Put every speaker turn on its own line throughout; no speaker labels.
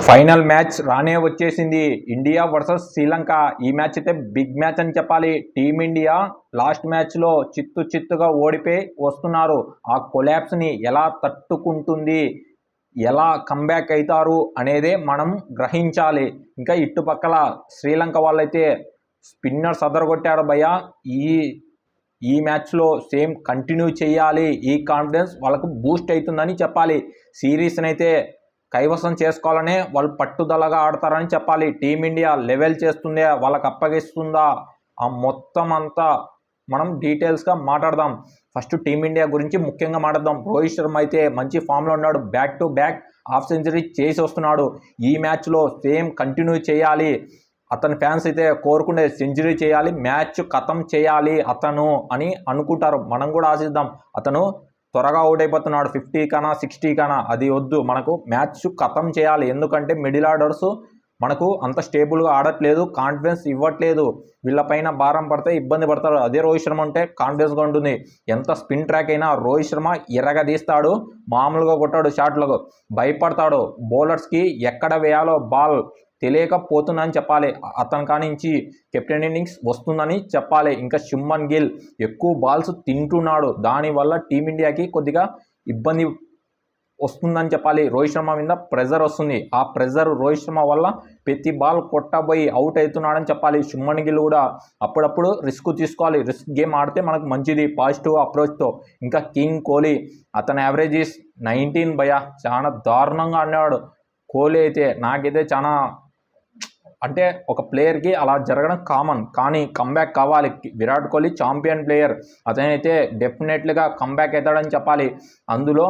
Final match రానే వచ్చేసింది. India versus Sri Lanka. ఈ మ్యాచ్ అయితే బిగ్ మ్యాచ్ అని చెప్పాలి. టీమిండియా లాస్ట్ మ్యాచ్లో చిత్తుగా ఓడిపోయి వస్తున్నారు. ఆ కొలాప్స్ని ఎలా తట్టుకుంటుంది, ఎలా కంబ్యాక్ అవుతారు అనేదే మనం గ్రహించాలి. ఇంకా ఇటుపక్కల శ్రీలంక వాళ్ళైతే స్పిన్నర్స్ అదరగొట్టారు భయ్య. ఈ మ్యాచ్లో సేమ్ కంటిన్యూ చేయాలి. ఈ కాన్ఫిడెన్స్ వాళ్ళకు బూస్ట్ అవుతుందని చెప్పాలి. సిరీస్ని అయితే కైవసం చేసుకోవాలనే వాళ్ళు పట్టుదలగా ఆడతారని చెప్పాలి. టీమిండియా లెవెల్ చేస్తుందే, వాళ్ళకి అప్పగిస్తుందా, ఆ మొత్తం అంతా మనం డీటెయిల్స్గా మాట్లాడదాం. ఫస్ట్ టీమిండియా గురించి ముఖ్యంగా మాట్లాడదాం. రోహిత్ శర్మ అయితే మంచి ఫామ్లో ఉన్నాడు. Back to back half century చేసి వస్తున్నాడు. ఈ మ్యాచ్లో సేమ్ కంటిన్యూ చేయాలి. అతని ఫ్యాన్స్ అయితే కోరుకునే సెంచరీ చేయాలి, మ్యాచ్ ఖతం చేయాలి అతను అని అనుకుంటారు. మనం కూడా ఆశిద్దాం. అతను త్వరగా అవుట్ అయిపోతున్నాడు, 50 కన్నా 60 కన్నా. అది వద్దు, మనకు మ్యాచ్ ఖతం చేయాలి. ఎందుకంటే మిడిల్ ఆర్డర్స్ మనకు అంత స్టేబుల్గా ఆడట్లేదు, కాన్ఫిడెన్స్ ఇవ్వట్లేదు. వీళ్ళపైన భారం పడితే ఇబ్బంది పడతారు. అదే రోహిత్ శర్మ అంటే కాన్ఫిడెన్స్గా ఉంటుంది. ఎంత స్పిన్ ట్రాక్ అయినా రోహిత్ శర్మ ఎరగదీస్తాడు. మామూలుగా కొట్టాడు, షాట్లకు భయపడతాడు. బౌలర్స్కి ఎక్కడ వేయాలో బాల్ తెలియకపోతుందని చెప్పాలి. అతని కానించి కెప్టెన్ ఇన్నింగ్స్ వస్తుందని చెప్పాలి. ఇంకా శుభ్మన్ గిల్ ఎక్కువ బాల్స్ తింటున్నాడు. దానివల్ల టీమిండియాకి కొద్దిగా ఇబ్బంది వస్తుందని చెప్పాలి. రోహిత్ శర్మ మీద ప్రెజర్ వస్తుంది. ఆ ప్రెజర్ రోహిత్ శర్మ వల్ల ప్రతి బాల్ కొట్టబోయి అవుట్ అవుతున్నాడని చెప్పాలి. శుభ్మన్ గిల్ కూడా అప్పుడప్పుడు రిస్క్ తీసుకోవాలి. రిస్క్ గేమ్ ఆడితే మనకు మంచిది, పాజిటివ్ అప్రోచ్తో. ఇంకా కింగ్ కోహ్లీ, అతని యావరేజ్ 19 భయ. చాలా దారుణంగా ఆడినాడు కోహ్లీ అయితే. నాకైతే చాలా అంటే ఒక ప్లేయర్కి అలా జరగడం కామన్, కానీ కంబ్యాక్ కావాలి. విరాట్ కోహ్లీ ఛాంపియన్ ప్లేయర్, అతనైతే డెఫినెట్లీగా కంబ్యాక్ అవుతాడని చెప్పాలి. అందులో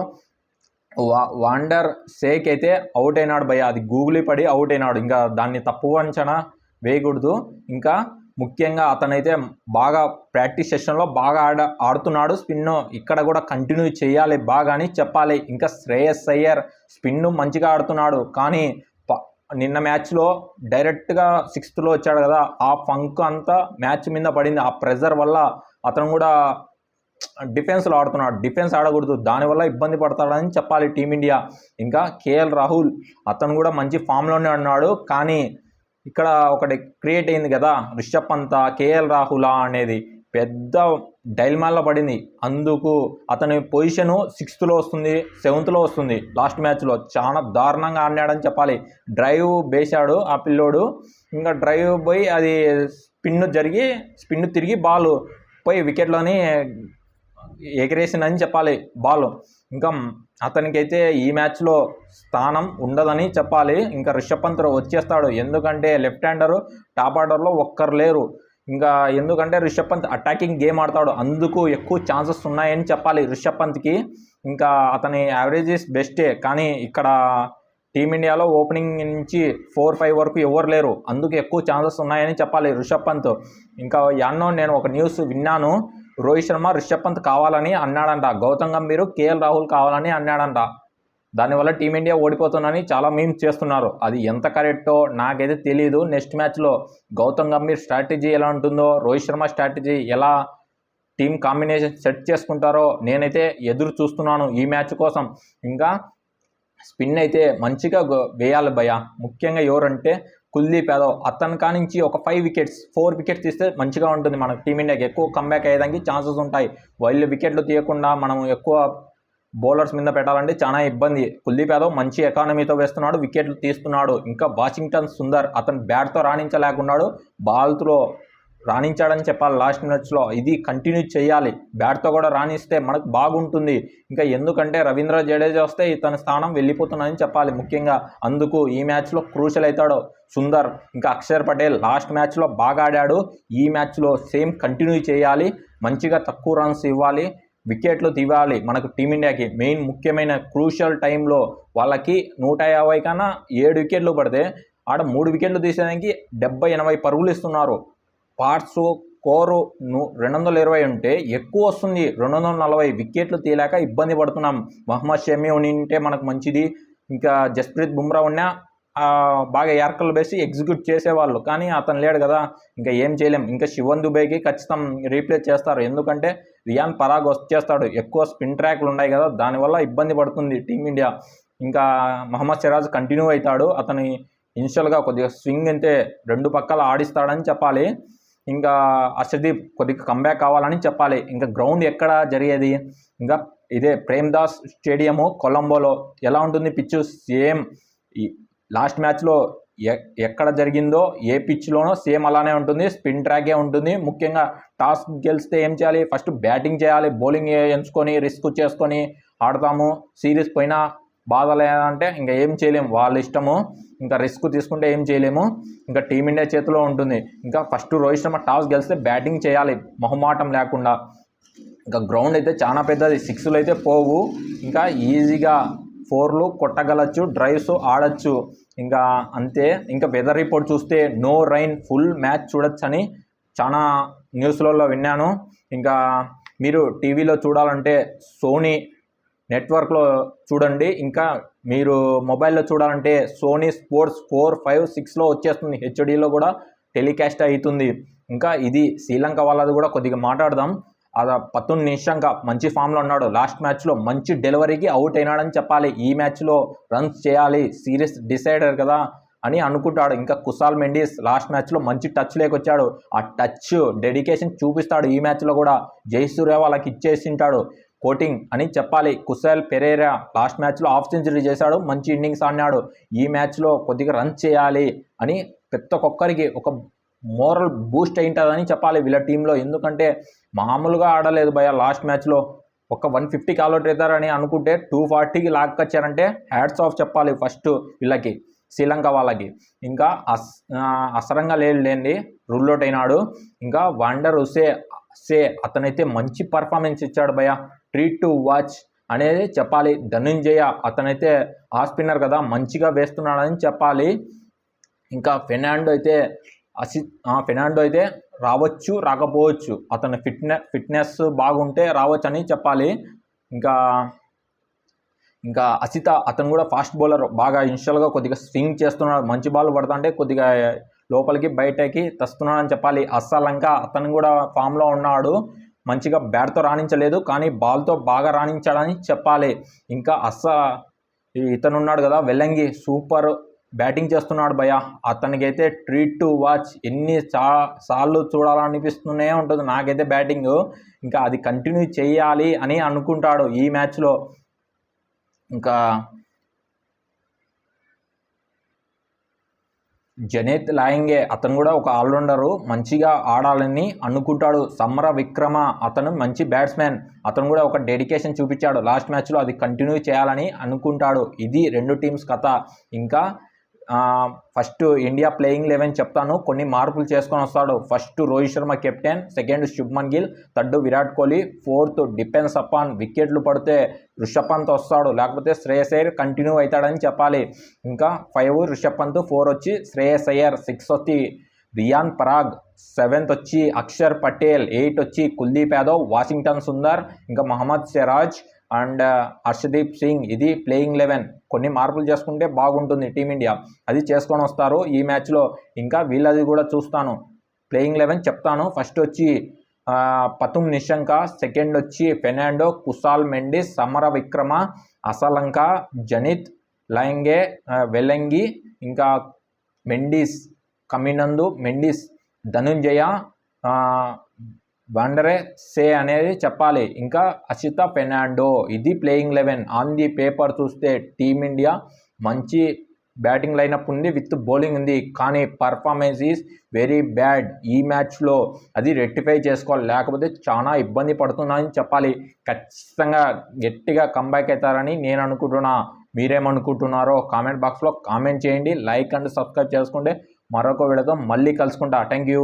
వాండర్ షేక్ అయితే అవుట్ అయినాడు భయ్య. అది గూగులీ పడి అవుట్ అయినాడు. ఇంకా దాన్ని తప్పుగా అంచనా వేయకూడదు. ఇంకా ముఖ్యంగా అతనైతే బాగా ప్రాక్టీస్ సెషన్లో బాగా ఆడుతున్నాడు. స్పిన్ ఇక్కడ కూడా కంటిన్యూ చేయాలి బాగా అని చెప్పాలి. ఇంకా శ్రేయస్ అయ్యర్ స్పిన్ మంచిగా ఆడుతున్నాడు, కానీ నిన్న మ్యాచ్లో డైరెక్ట్గా 6th వచ్చాడు కదా, ఆ ఫంక్ అంతా మ్యాచ్ మీద పడింది. ఆ ప్రెజర్ వల్ల అతను కూడా డిఫెన్స్లో ఆడుతున్నాడు. డిఫెన్స్ ఆడకూడదు, దానివల్ల ఇబ్బంది పడతాడని చెప్పాలి టీమిండియా. ఇంకా కేఎల్ రాహుల్, అతను కూడా మంచి ఫామ్లోనే ఉన్నాడు, కానీ ఇక్కడ ఒకటి క్రియేట్ అయింది కదా, రిషబ్ పంత్ కేఎల్ రాహుల్ అనేది పెద్ద డైల్మాల్లో పడింది. అందుకు అతని పొజిషను 6th వస్తుంది, 7th వస్తుంది. లాస్ట్ మ్యాచ్లో చాలా దారుణంగా ఆడినాడని చెప్పాలి. డ్రైవ్ వేశాడు ఆ పిల్లోడు. ఇంకా డ్రైవ్ పోయి అది స్పిన్ తిరిగి బాల్ పోయి వికెట్లోని ఎగిరేసిందని చెప్పాలి బాల్. ఇంకా అతనికైతే ఈ మ్యాచ్లో స్థానం ఉండదని చెప్పాలి. ఇంకా రిషబ్ పంత్ వచ్చేస్తాడు, ఎందుకంటే లెఫ్ట్ హ్యాండరు టాప్ ఆర్డర్లో ఒక్కరు లేరు. ఇంకా ఎందుకంటే రిషబ్ పంత్ అటాకింగ్ గేమ్ ఆడతాడు, అందుకు ఎక్కువ ఛాన్సెస్ ఉన్నాయని చెప్పాలి రిషబ్ పంత్కి. ఇంకా అతని యావరేజెస్ బెస్టే, కానీ ఇక్కడ టీమిండియాలో ఓపెనింగ్ నుంచి 4-5 వరకు ఎవరు లేరు, అందుకు ఎక్కువ ఛాన్సెస్ ఉన్నాయని చెప్పాలి రిషబ్ పంత్. ఇంకా యాన్నో నేను ఒక న్యూస్ విన్నాను, రోహిత్ శర్మ రిషబ్ పంత్ కావాలని అన్నాడంట, గౌతమ్ గంభీర్ కేఎల్ రాహుల్ కావాలని అన్నాడంట. దానివల్ల టీమిండియా ఓడిపోతుందని చాలా మీమ్స్ చేస్తున్నారు. అది ఎంత కరెక్టో నాకైతే తెలియదు. నెక్స్ట్ మ్యాచ్లో గౌతమ్ గంభీర్ స్ట్రాటజీ ఎలా ఉంటుందో, రోహిత్ శర్మ స్ట్రాటజీ ఎలా టీం కాంబినేషన్ సెట్ చేసుకుంటారో నేనైతే ఎదురు చూస్తున్నాను ఈ మ్యాచ్ కోసం. ఇంకా స్పిన్ అయితే మంచిగా వేయాలి భయ. ముఖ్యంగా ఎవరంటే కుల్దీప్ యాదవ్, అతని కానించి ఒక 4 వికెట్స్ తీస్తే మంచిగా ఉంటుంది. మనకు టీమిండియాకి ఎక్కువ కంబ్యాక్ అయ్యేదానికి ఛాన్సెస్ ఉంటాయి. వాళ్ళు వికెట్లు తీయకుండా మనం ఎక్కువ బౌలర్స్ మీద పెట్టాలంటే చాలా ఇబ్బంది. కుల్దీప్ యాదవ్ మంచి ఎకానమీతో వేస్తున్నాడు, వికెట్లు తీస్తున్నాడు. ఇంకా వాషింగ్టన్ సుందర్, అతను బ్యాట్తో రాణించలేకున్నాడు, బాల్తో రాణించాడని చెప్పాలి లాస్ట్ మ్యాచ్లో. ఇది కంటిన్యూ చేయాలి, బ్యాట్తో కూడా రాణిస్తే మనకు బాగుంటుంది. ఇంకా ఎందుకంటే రవీంద్ర జడేజా వస్తే ఇతని స్థానం వెళ్ళిపోతుందని చెప్పాలి ముఖ్యంగా. అందుకు ఈ మ్యాచ్లో క్రూషల్ అవుతాడు సుందర్. ఇంకా అక్షర్ పటేల్ లాస్ట్ మ్యాచ్లో బాగా ఆడాడు, ఈ మ్యాచ్లో సేమ్ కంటిన్యూ చేయాలి. మంచిగా తక్కువ రన్స్ ఇవ్వాలి, వికెట్లు తీయాలి. మనకు టీమిండియాకి మెయిన్ ముఖ్యమైన క్రూషల్ టైంలో వాళ్ళకి 150 కన్నా 7 వికెట్లు పడితే ఆడ 3 వికెట్లు తీసేదానికి 70-80 పరుగులు ఇస్తున్నారు. పార్ట్స్ కోరు 220 ఉంటే ఎక్కువ వస్తుంది, 240 వికెట్లు తీయలేక ఇబ్బంది పడుతున్నాం. మహమ్మద్ షమి ఉంటే మనకు మంచిది, ఇంకా జస్ప్రీత్ బుమ్రా ఉన్నా బాగా యార్కర్లు వేసి ఎగ్జిక్యూట్ చేసేవాళ్ళు, కానీ అతను లేడు కదా, ఇంకా ఏం చేయలేం. ఇంకా శివన్ దుబేకి ఖచ్చితం రీప్లేస్ చేస్తారు, ఎందుకంటే రియాన్ పరాగ్ వచ్చేస్తాడు. ఎక్కువ స్పిన్ ట్రాక్లు ఉన్నాయి కదా, దానివల్ల ఇబ్బంది పడుతుంది టీమిండియా. ఇంకా మహమ్మద్ సిరాజ్ కంటిన్యూ అవుతాడు. అతని ఇనిషియల్గా కొద్దిగా స్వింగ్ అయితే 2 పక్కల ఆడిస్తాడని చెప్పాలి. ఇంకా అర్షదీప్ కొద్దిగా కంబ్యాక్ కావాలని చెప్పాలి. ఇంకా గ్రౌండ్ ఎక్కడ జరిగేది, ఇంకా ఇదే ప్రేమ్దాస్ స్టేడియము కొలంబోలో. ఎలా ఉంటుంది పిచ్చు? సేమ్ ఈ లాస్ట్ మ్యాచ్లో ఎక్కడ జరిగిందో ఏ పిచ్లోనో సేమ్ అలానే ఉంటుంది. స్పిన్ ట్రాకే ఉంటుంది. ముఖ్యంగా టాస్ గెలిస్తే ఏం చేయాలి? ఫస్ట్ బ్యాటింగ్ చేయాలి. బౌలింగ్ ఎంచుకొని రిస్క్ చేసుకొని ఆడతాము. సిరీస్ పోయినా బాధ లేదంటే ఇంకా ఏం చేయలేము, వాళ్ళ ఇష్టము. ఇంకా రిస్క్ తీసుకుంటే ఏం చేయలేము. ఇంకా టీమిండియా చేతిలో ఉంటుంది. ఇంకా ఫస్ట్ రోహిత్ శర్మ టాస్ గెలిస్తే బ్యాటింగ్ చేయాలి మొహమాటం లేకుండా. ఇంకా గ్రౌండ్ అయితే చాలా పెద్దది, 6లు అయితే పోవు. ఇంకా ఈజీగా 4లు కొట్టగలచ్చు, డ్రైవ్స్ ఆడచ్చు. ఇంకా అంతే. ఇంకా వెదర్ రిపోర్ట్ చూస్తే నో రైన్, ఫుల్ మ్యాచ్ చూడొచ్చని చాలా న్యూస్లలో విన్నాను. ఇంకా మీరు టీవీలో చూడాలంటే సోనీ నెట్వర్క్లో చూడండి. ఇంకా మీరు మొబైల్లో చూడాలంటే సోనీ స్పోర్ట్స్ 4, 5, 6లో వచ్చేస్తుంది. హెచ్డీలో కూడా టెలికాస్ట్ అవుతుంది. ఇంకా ఇది శ్రీలంక వాళ్ళది కూడా కొద్దిగా మాట్లాడదాం. పతున్ నిషంక మంచి ఫామ్లో ఉన్నాడు. లాస్ట్ మ్యాచ్లో మంచి డెలివరీకి అవుట్ అయినాడని చెప్పాలి. ఈ మ్యాచ్లో రన్స్ చేయాలి, సిరీస్ డిసైడర్ కదా అని అనుకుంటాడు. ఇంకా కుశాల్ మెండిస్ లాస్ట్ మ్యాచ్లో మంచి టచ్ లేకొచ్చాడు. ఆ టచ్ డెడికేషన్ చూపిస్తాడు ఈ మ్యాచ్లో కూడా. జయసూర్య వాళ్ళకి ఇచ్చేసింటాడు కోటింగ్ అని చెప్పాలి. కుశాల్ పెరేరా లాస్ట్ మ్యాచ్లో హాఫ్ సెంచరీ చేశాడు, మంచి ఇన్నింగ్స్ ఆడినాడు. ఈ మ్యాచ్లో కొద్దిగా రన్ చేయాలి అని ప్రతి ఒక్కరికి ఒక మోరల్ బూస్ట్ అయింటుందని చెప్పాలి వీళ్ళ టీంలో. ఎందుకంటే మామూలుగా ఆడలేదు భయ. లాస్ట్ మ్యాచ్లో ఒక 150కి అవుట్ అవుతారని అనుకుంటే 240కి లాక్కొచ్చారంటే హ్యాట్స్ ఆఫ్ చెప్పాలి ఫస్ట్ వీళ్ళకి, శ్రీలంక వాళ్ళకి. ఇంకా అసరంగా లేండి రూల్ అవుట్ అయినాడు. ఇంకా వండర్ హుసే అతనైతే మంచి పర్ఫార్మెన్స్ ఇచ్చాడు భయ. ట్రీట్ టు వాచ్ అనేది చెప్పాలి. ధనుంజయ అతనైతే ఆ స్పిన్నర్ కదా, మంచిగా వేస్తున్నాడని చెప్పాలి. ఇంకా ఫెర్నాండో అయితే రావచ్చు, రాకపోవచ్చు. అతని ఫిట్నెస్ బాగుంటే రావచ్చు అని చెప్పాలి. ఇంకా అసిత అతను కూడా ఫాస్ట్ బౌలర్. బాగా ఇనిషియల్గా కొద్దిగా స్వింగ్ చేస్తున్నాడు. మంచి బాల్ పడుతుంటే కొద్దిగా లోపలికి బయటకి తెస్తున్నాడు అని చెప్పాలి. అస్సలంక అతను కూడా ఫామ్లో ఉన్నాడు. మంచిగా బ్యాట్తో రాణించలేదు, కానీ బాల్తో బాగా రాణించాడని చెప్పాలి. ఇంకా ఇతను ఉన్నాడు కదా వెల్లంగి, సూపర్ బ్యాటింగ్ చేస్తున్నాడు భయ. అతనికైతే ట్రీట్ టు వాచ్. సార్లు చూడాలనిపిస్తూనే ఉంటుంది నాకైతే బ్యాటింగ్. ఇంకా అది కంటిన్యూ చేయాలి అని అనుకుంటాడు ఈ మ్యాచ్లో. ఇంకా జనేత్ లాయింగే అతను కూడా ఒక ఆల్రౌండరు, మంచిగా ఆడాలని అనుకుంటాడు. సమర విక్రమ అతను మంచి బ్యాట్స్మెన్. అతను కూడా ఒక డెడికేషన్ చూపించాడు లాస్ట్ మ్యాచ్లో, అది కంటిన్యూ చేయాలని అనుకుంటాడు. ఇది 2 టీమ్స్ కథ. ఇంకా ఫస్ట్ ఇండియా ప్లేయింగ్ 11 చెప్తాను, కొన్ని మార్పులు చేసుకొని వస్తాడు. First Rohit Sharma captain, second Shubman Gill, third Virat Kohli, fourth depends upon వికెట్లు పడితే రిషబ్ పంత్ వస్తాడు, లేకపోతే శ్రేయస్ అయ్యర్ కంటిన్యూ అవుతాడని చెప్పాలి. ఇంకా 5 రిషబ్ పంత్, 4 వచ్చి శ్రేయస్ అయ్యర్, 6 వచ్చి రియాన్ పరాగ్, 7th వచ్చి అక్షర్ పటేల్, 8 వచ్చి కుల్దీప్ యాదవ్, వాషింగ్టన్ సుందర్, ఇంకా మహమ్మద్ సిరాజ్ అండ్ హర్షదీప్ సింగ్. ఇది ప్లేయింగ్ 11. కొన్ని మార్పులు చేసుకుంటే బాగుంటుంది టీమిండియా, అది చేసుకొని వస్తారు ఈ మ్యాచ్లో. ఇంకా వీళ్ళది కూడా చూస్తాను, ప్లేయింగ్ 11 చెప్తాను. ఫస్ట్ వచ్చి పతుమ్ నిషంక, సెకండ్ వచ్చి ఫెర్నాండో, కుశాల్ మెండిస్, సమర విక్రమ, అసలంక, జనిత్ లాయింగే, వెల్లంగి, ఇంకా మెండిస్, కమినందు, మెండిస్, ధనుంజయ, వండరే సే అనేది చెప్పాలి. ఇంకా అసిత ఫెర్నాండో. ఇది ప్లేయింగ్ 11. ఆన్ ది పేపర్ చూస్తే టీమిండియా మంచి బ్యాటింగ్ లైనప్ ఉంది, విత్ బౌలింగ్ ఉంది, కానీ పర్ఫార్మెన్స్ ఈజ్ వెరీ బ్యాడ్ ఈ మ్యాచ్లో. అది రెక్టిఫై చేసుకోవాలి, లేకపోతే చాలా ఇబ్బంది పడుతున్నాయని చెప్పాలి. ఖచ్చితంగా గట్టిగా కంబ్యాక్ అవుతారని నేను అనుకుంటున్నా. మీరేమనుకుంటున్నారో కామెంట్ బాక్స్లో కామెంట్ చేయండి. లైక్ అండ్ సబ్స్క్రైబ్ చేసుకుంటే మరొక వీడియోతో మళ్ళీ కలుసుకుంటా. Thank you.